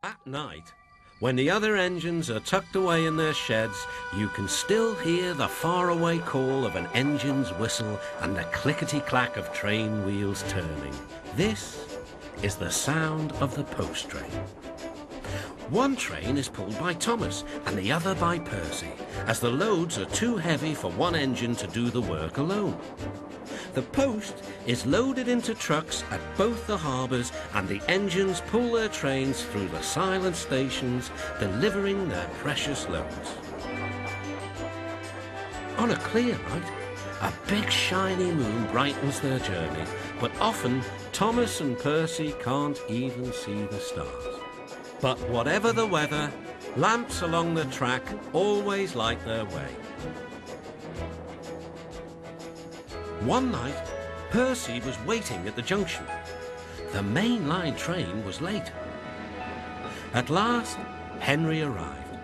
At night, when the other engines are tucked away in their sheds, you can still hear the faraway call of an engine's whistle and the clickety-clack of train wheels turning. This is the sound of the post train. One train is pulled by Thomas and the other by Percy, as the loads are too heavy for one engine to do the work alone. The post is loaded into trucks at both the harbours and the engines pull their trains through the silent stations, delivering their precious loads. On a clear night, a big shiny moon brightens their journey, but often Thomas and Percy can't even see the stars. But whatever the weather, lamps along the track always light their way. One night, Percy was waiting at the junction. The main line train was late. At last, Henry arrived.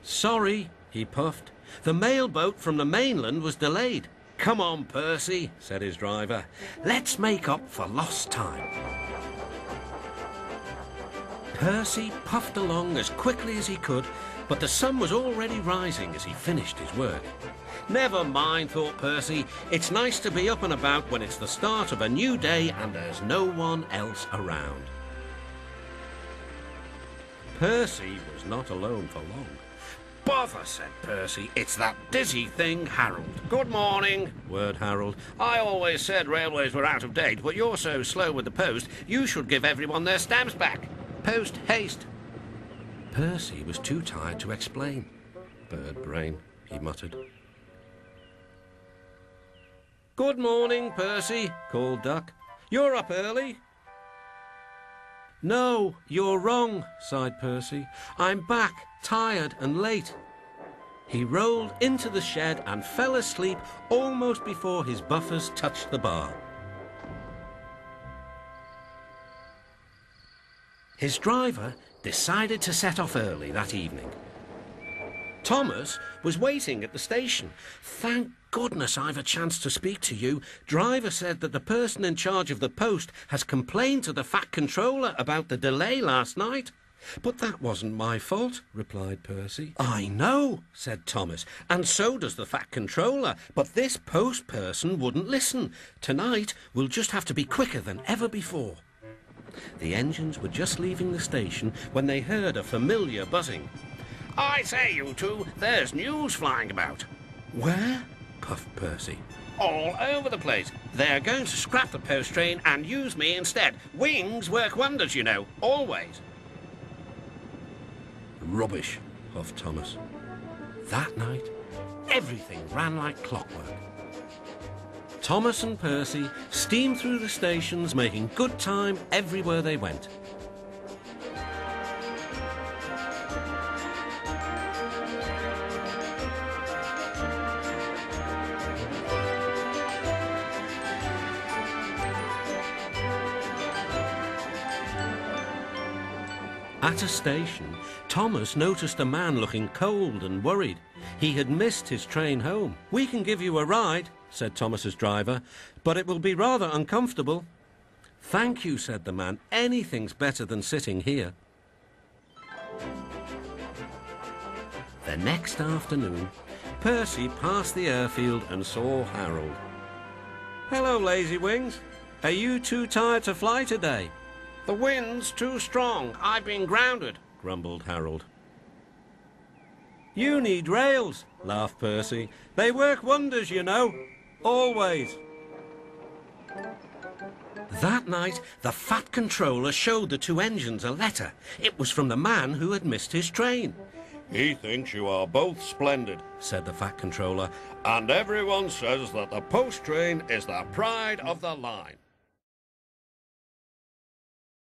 "Sorry," he puffed. "The mail boat from the mainland was delayed." "Come on, Percy," said his driver. "Let's make up for lost time." Percy puffed along as quickly as he could, but the sun was already rising as he finished his work. "Never mind," thought Percy. "It's nice to be up and about when it's the start of a new day and there's no one else around." Percy was not alone for long. "Bother," said Percy. "It's that dizzy thing, Harold." "Good morning," whirred Harold. "I always said railways were out of date, but you're so slow with the post, you should give everyone their stamps back. Post haste." Percy was too tired to explain. "Bird brain," he muttered. "Good morning, Percy," called Duck. "You're up early." "No, you're wrong," sighed Percy. "I'm back, tired and late." He rolled into the shed and fell asleep almost before his buffers touched the bar. His driver decided to set off early that evening. Thomas was waiting at the station. "Thank goodness I've a chance to speak to you. Driver said that the person in charge of the post has complained to the Fat Controller about the delay last night." "But that wasn't my fault," replied Percy. "I know," said Thomas, "and so does the Fat Controller, but this post person wouldn't listen. Tonight we'll just have to be quicker than ever before." The engines were just leaving the station when they heard a familiar buzzing. "I say, you two, there's news flying about." "Where?" puffed Percy. "All over the place. They're going to scrap the post train and use me instead. Wings work wonders, you know, always." "Rubbish," huffed Thomas. That night, everything ran like clockwork. Thomas and Percy steamed through the stations, making good time everywhere they went. At a station, Thomas noticed a man looking cold and worried. He had missed his train home. "We can give you a ride," said Thomas's driver, "but it will be rather uncomfortable." "Thank you," said the man. "Anything's better than sitting here." The next afternoon, Percy passed the airfield and saw Harold. "Hello, Lazy Wings. Are you too tired to fly today?" The wind's too strong. I've been grounded, grumbled Harold. You need rails, laughed Percy. They work wonders, you know. Always. That night, the Fat Controller showed the two engines a letter. It was from the man who had missed his train. He thinks you are both splendid, said the Fat Controller, and everyone says that the post train is the pride of the line.